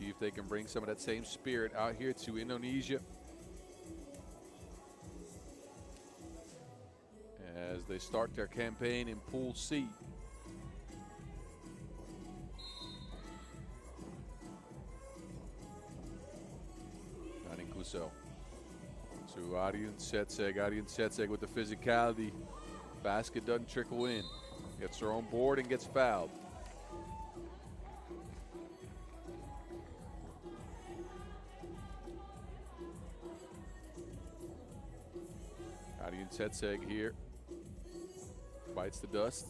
See if they can bring some of that same spirit out here to Indonesia. As they start their campaign in Pool C. So to Arjen Setseg with the physicality. Basket doesn't trickle in. Gets her own board and gets fouled. Arjen Setseg here. Bites the dust.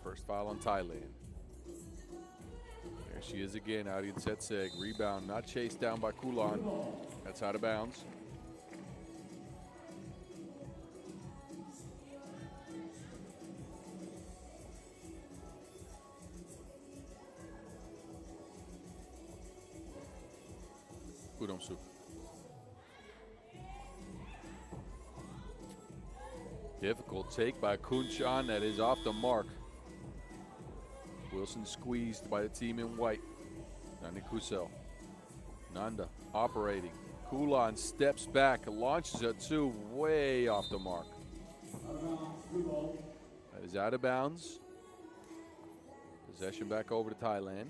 First foul on Thailand. There she is again, Arjen Setseg. Rebound not chased down by Kulan. That's out of bounds. Udomsuk. Difficult take by Kunchan. That is off the mark. Wilson squeezed by the team in white. Nandi Kusel. Nanda operating. Kulan steps back, launches a two, way off the mark. That is out of bounds. Possession back over to Thailand.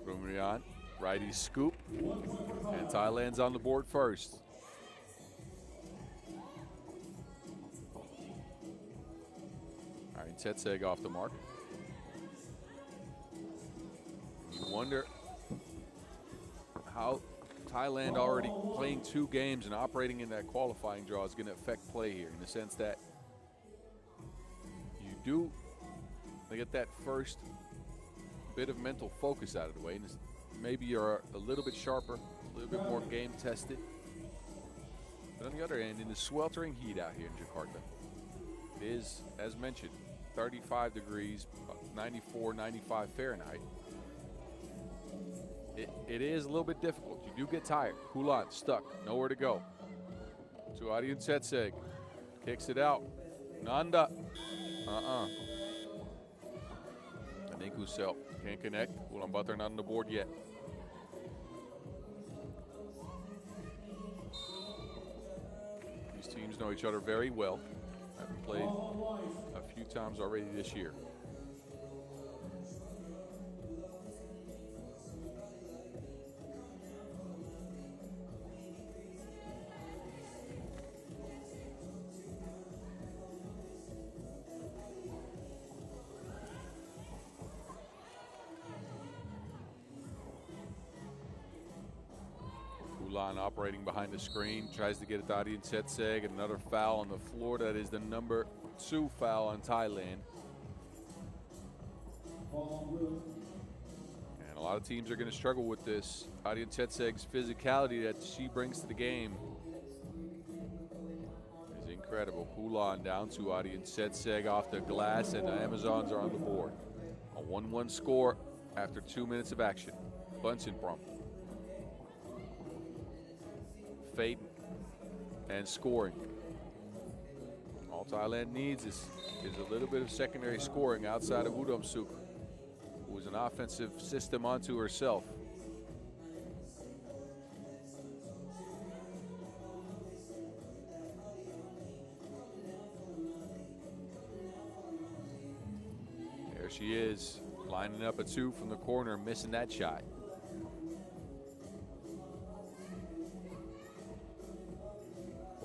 Rumrian, righty scoop, and Thailand's on the board first. Setseg off the mark. You wonder how Thailand, already playing 2 games and operating in that qualifying draw, is going to affect play here, in the sense that they get that first bit of mental focus out of the way, and maybe you're a little bit sharper, a little bit more game tested. But on the other end, in the sweltering heat out here in Jakarta, it is, as mentioned, 35 degrees, 94, 95 Fahrenheit. It is a little bit difficult. You do get tired. Kulan stuck, nowhere to go. To Arjen Setseg, kicks it out. Nanda, Nandi Kusel can't connect. Ulaanbaatar not on the board yet. These teams know each other very well. Haven't played a few times already this year. Kulan operating behind the screen, tries to get it to Arjen Setseg, and another foul on the floor. That is the number 2 foul on Thailand. And a lot of teams are going to struggle with this. Arjen Setseg's physicality that she brings to the game is incredible. Kulan down to Arjen Setseg off the glass, and the Amazons are on the board. A 1-1 score after 2 minutes of action. Bunsen Brum. Fate and scoring. All Thailand needs is a little bit of secondary scoring outside of Udomsuk, who is an offensive system unto herself. There she is, lining up a 2 from the corner, missing that shot.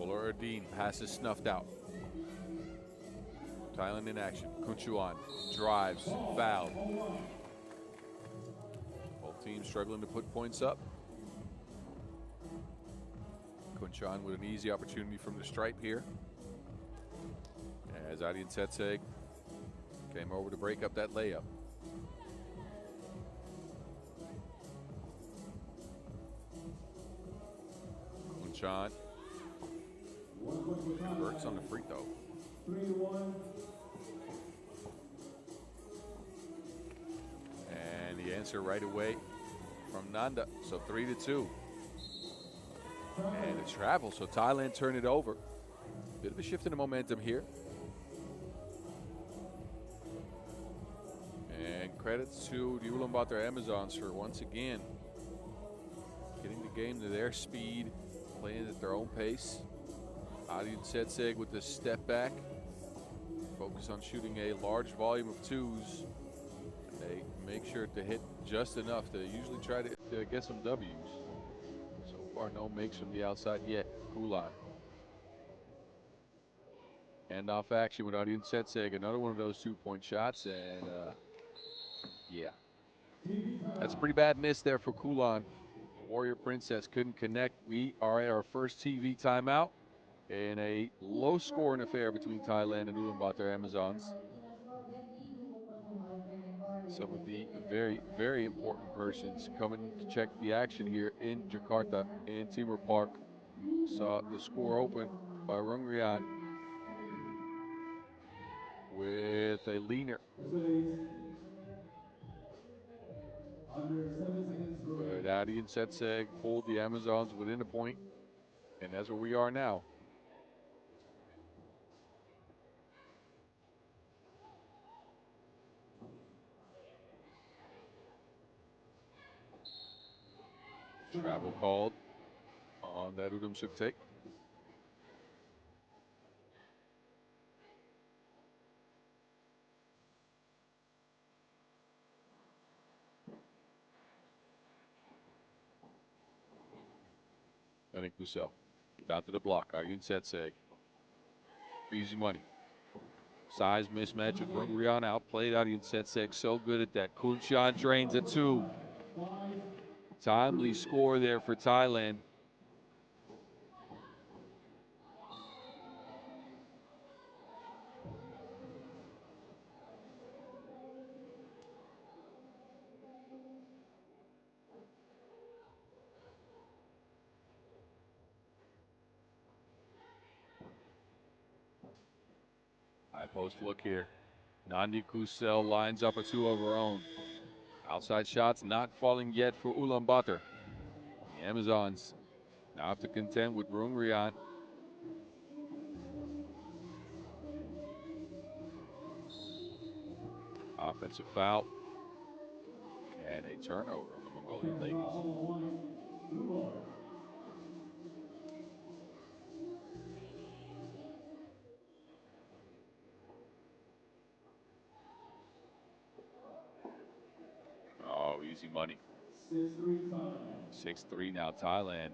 Erdeen passes snuffed out. Thailand in action. Kunchuan drives, fouled. Both teams struggling to put points up. Kunchuan with an easy opportunity from the stripe here. As Arjen Setseg came over to break up that layup. Kunchuan converts on the free throw. 3-1. And the answer right away from Nanda. So 3-2. And the travel. So Thailand turned it over. Bit of a shift in the momentum here. And credits to the Ulaanbaatar Amazons for once again getting the game to their speed, playing at their own pace. Adin Setseg with the step back. Focus on shooting a large volume of twos. They make sure to hit just enough to usually try to get some W's. So far, no makes from the outside yet. Kulan. Hand off action with Adin Setseg. Another one of those 2-point shots. And yeah, that's a pretty bad miss there for Kulan. Warrior Princess couldn't connect. We are at our first TV timeout in a low-scoring affair between Thailand and Ulaanbaatar Amazons. Some of the very, very important persons coming to check the action here in Jakarta in Timur Park. Saw the score open by Rungrian with a leaner. But Adi and Setseg pulled the Amazons within a point, and that's where we are now. Travel called on that Ulaanbaatar take. I think Lucelle. Down to the block. Ayun Setseg. Easy money. Size mismatch with Rungrian outplayed Ayun Setseg. So good at that. Kunshan drains a 2. Timely score there for Thailand. High post look here. Nandi Kusel lines up a 2 of her own. Outside shots not falling yet for Ulaanbaatar. The Amazons now have to contend with Rungrian. Offensive foul. And a turnover on the Mongolian ladies. Oh, easy money. 6-3 now, Thailand.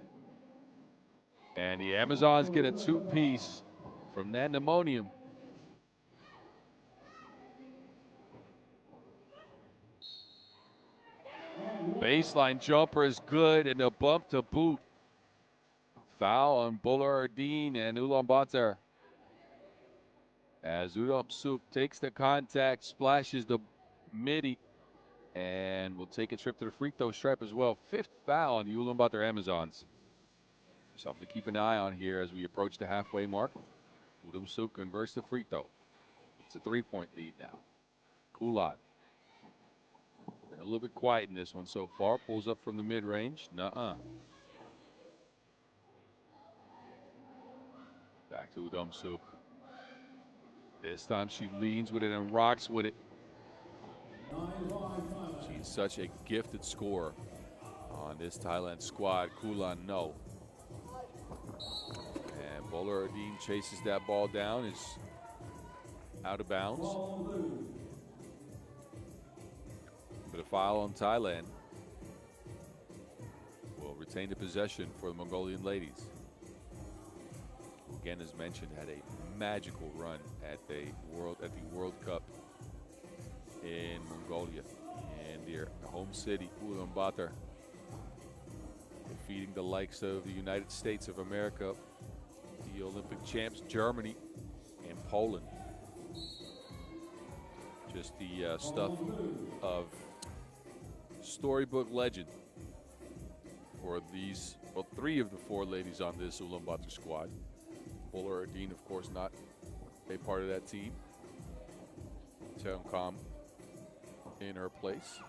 And the Amazons get a 2-piece from Nandemonium. Baseline jumper is good, and a bump to boot. Foul on Bollardin and Ulaanbaatar. As Ulaanbaatar takes the contact, splashes the midi, and will take a trip to the free throw stripe as well. 5th foul on the Ulaanbaatar Amazons. Something to keep an eye on here as we approach the halfway mark. Ulaanbaatar converts the free throw. It's a 3-point lead now. Kulat. A little bit quiet in this one so far. Pulls up from the mid-range. Nuh-uh. Back to Ulaanbaatar. This time she leans with it and rocks with it. She's such a gifted scorer on this Thailand squad. Kulan, no. And Bollardin chases that ball down. Is out of bounds. But a foul on Thailand will retain the possession for the Mongolian ladies. Who again, as mentioned, had a magical run at the World Cup in Mongolia, and their home city, Ulaanbaatar, defeating the likes of the United States of America, the Olympic champs Germany, and Poland. Just the stuff of storybook legend for these, well, 3 of the 4 ladies on this Ulaanbaatar squad. Bollardin, of course, not a part of that team. Telecom in her place.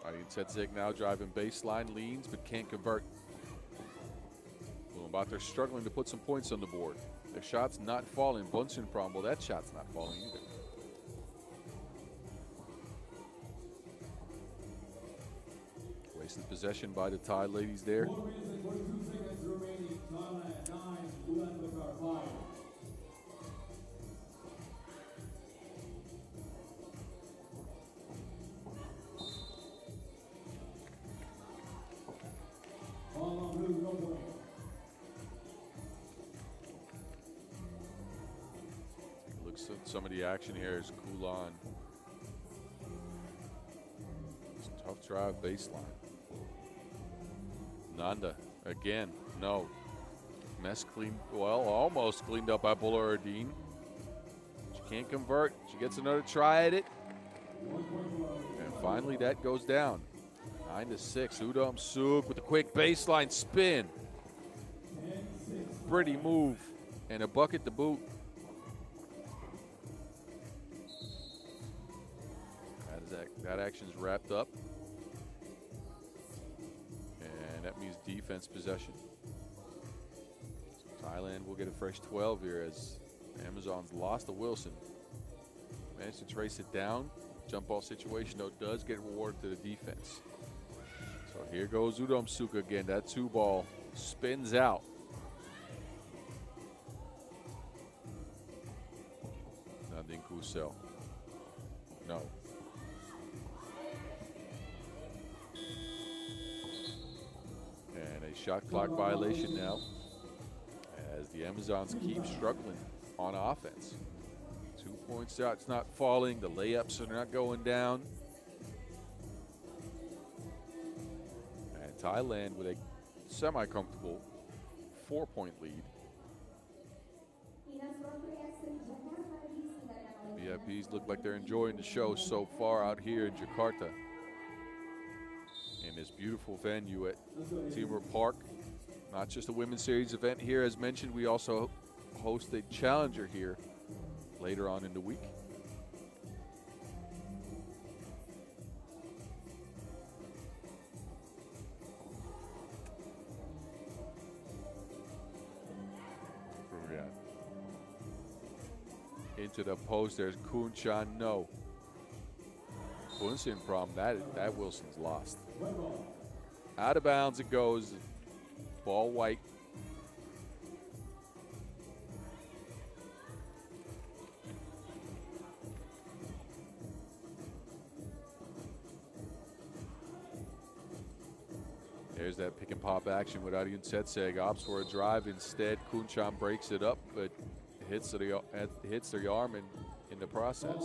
Ayun Setseg now driving baseline, leans, but can't convert. Ulaanbaatar struggling to put some points on the board. Their shot's not falling. Bunsen Prombo, that shot's not falling either. Wasted possession by the Thai ladies there. 4 minutes and 42 seconds remaining. Thailand 9, Ulaanbaatar 5. Ball on blue, no point. Looks at some of the action here is Kulan. It's a tough drive baseline. Nanda again, no. Mess cleaned, well, almost cleaned up by Ulaanbaatar. She can't convert. She gets another try at it. And finally that goes down. 9-6. Ulaanbaatar with a quick baseline spin. Pretty move and a bucket to boot. That action's wrapped up. And that means defense possession. So Thailand will get a fresh 12 here as Amazons lost to Wilson. Managed to trace it down. Jump ball situation, though, does get rewarded to the defense. So here goes Ulaanbaatar again. That 2-ball spins out. Nandin Kusel. No. And a shot clock violation now as the Amazons keep struggling on offense. 2-point shot's not falling. The layups are not going down. And Thailand with a semi-comfortable 4-point lead. VIPs look like they're enjoying the show so far out here in Jakarta. In this beautiful venue at Timur Park. Not just a women's series event here. As mentioned, we also host a challenger here later on in the week. Into the post, there's Kunchan, no. Bunsen problem, that Wilson's lost. Out of bounds it goes, ball white. There's that pick and pop action with Aryan Setseg. Opts for a drive instead. Kunchan breaks it up, but hits the arm in the process.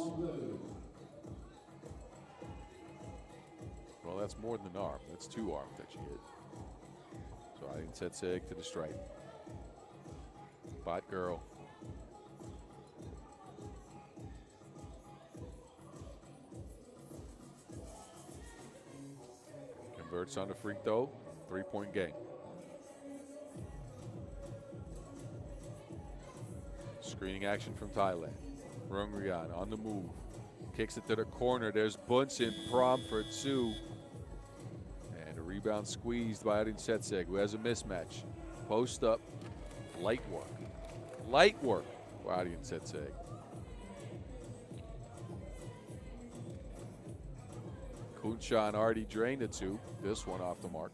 Well, that's more than an arm. That's 2 arms that she hit. So Aryan Setseg to the stripe. Bot girl. Converts on the free throw. 3-point game. Screening action from Thailand. Rungrian on the move. Kicks it to the corner. There's Bunsen, prom for 2. And a rebound squeezed by Aryan Setseg, who has a mismatch. Post up. Light work. Light work by Aryan Setseg. Kunchan already drained the 2. This one off the mark.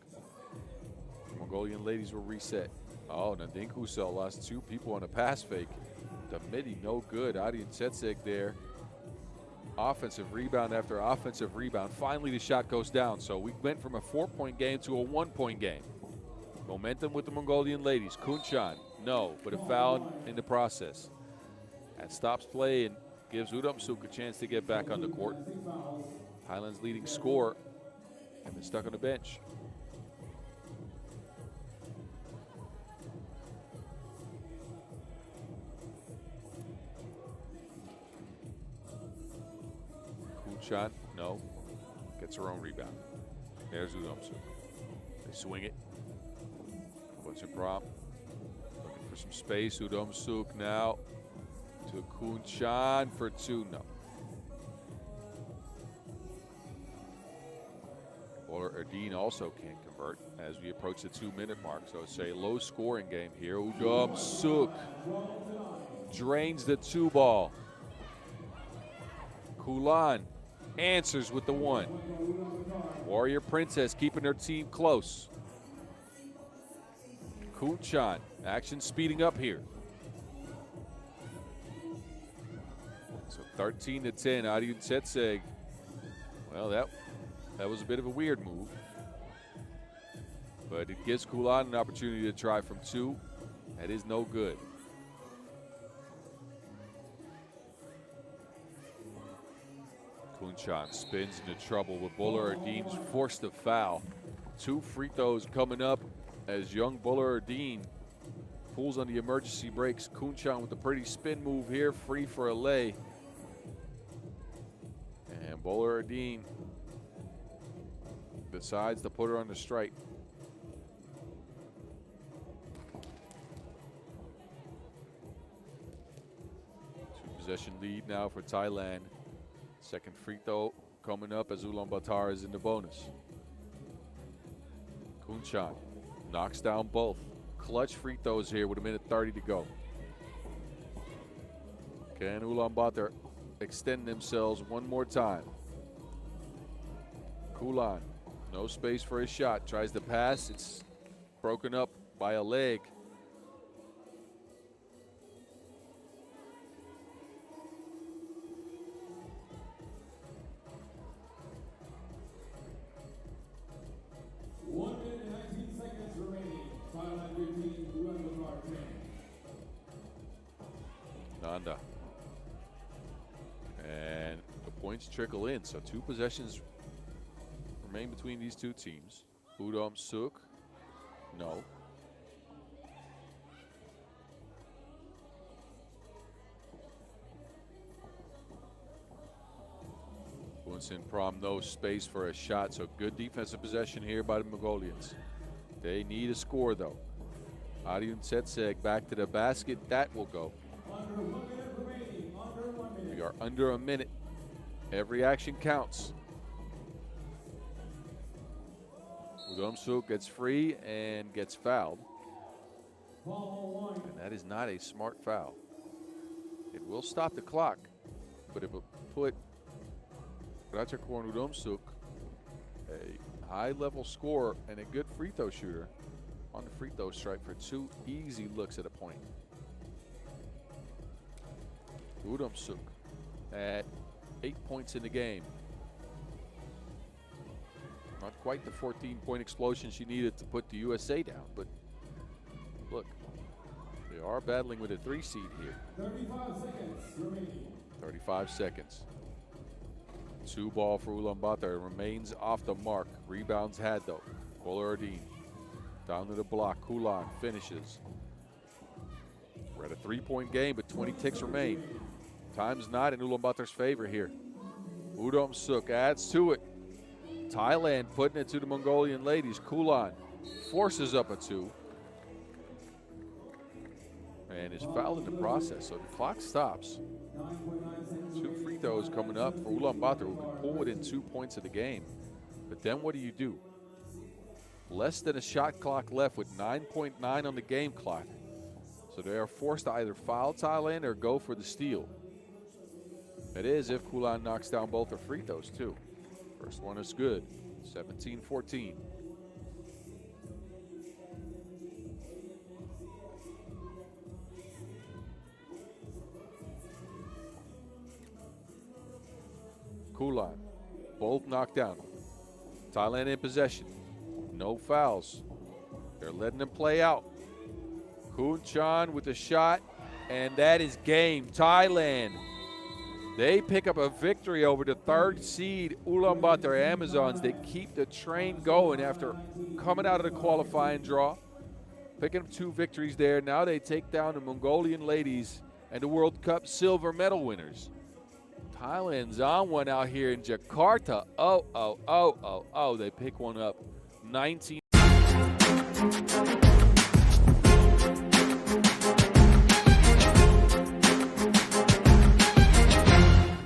The Mongolian ladies will reset. Oh, Nandin Kusel lost 2 people on a pass fake. The midi no good. Aryan Setseg there. Offensive rebound after offensive rebound. Finally, the shot goes down. So we went from a 4-point game to a 1-point game. Momentum with the Mongolian ladies. Kunchan, no, but a foul in the process. And stops play and gives Ulaanbaatar a chance to get back on the court. Thailand's leading scorer, and they're stuck on the bench. Kunchan, no. Gets her own rebound. There's Ulaanbaatar. They swing it. What's your prop? Looking for some space. Ulaanbaatar now to Kunchan for 2. No. Ulaanbaatar also can't convert as we approach the 2-minute mark. So it's a low-scoring game here. Ulaanbaatar drains the 2 ball. Kulan answers with the one. Warrior Princess keeping her team close. Kunchan, action speeding up here. So 13-10, Ariun Tsetseg. Well, that was a bit of a weird move. But it gives Kulan an opportunity to try from 2. That is no good. Kunchan spins into trouble with Bowler Ardeen's forced to foul. 2 free throws coming up as young Bowler Ardeen pulls on the emergency brakes. Kunchan with a pretty spin move here, free for a lay. And Bowler Ardeen decides to put her on the strike. 2-possession lead now for Thailand. Second free throw coming up as Ulaanbaatar is in the bonus. Kunchan knocks down both. Clutch free throws here with 1:30 to go. Can Ulaanbaatar extend themselves one more time? Kulan, no space for his shot. Tries to pass. It's broken up by a leg. Nanda. And the points trickle in, so 2 possessions remain between these 2 teams. Udom Suk, no. Bunsen Prom, no space for a shot, so good defensive possession here by the Mongolians. They need a score though. Ariun Tsetseg back to the basket, that will go. We are under a minute. Every action counts. Udom Suk gets free and gets fouled. And that is not a smart foul. It will stop the clock, but it will put Ratchakor Udom Suk, a high-level scorer and a good free throw shooter, on the free throw stripe for 2 easy looks at a point. Udom Suk at 8 points in the game. Not quite the 14-point explosion she needed to put the USA down, but look, they are battling with a 3 seed here. 35 seconds remaining. 35 seconds. 2 ball for Ulaanbaatar, remains off the mark. Rebounds had though. Bowler Ardeen down to the block. Kulan finishes. We're at a 3-point game, but 20 ticks remain. Time's not in Ulaanbaatar's favor here. Udom Suk adds to it. Thailand putting it to the Mongolian ladies. Kulan forces up a 2. And is fouled in the process, so the clock stops. 2 free throws coming up for Ulaanbaatar, who can pull within 2 points of the game. But then what do? Less than a shot clock left with 9.9 on the game clock. So they are forced to either foul Thailand or go for the steal. That is if Kulan knocks down both their free throws too. First one is good, 17-14. Kulan, both knocked down. Thailand in possession. No fouls. They're letting them play out. Kunchan with the shot, and that is game. Thailand, they pick up a victory over the 3rd seed Ulaanbaatar Amazons. They keep the train going after coming out of the qualifying draw, picking up 2 victories there. Now they take down the Mongolian ladies and the World Cup silver medal winners. Thailand's on one out here in Jakarta. They pick one up. 19.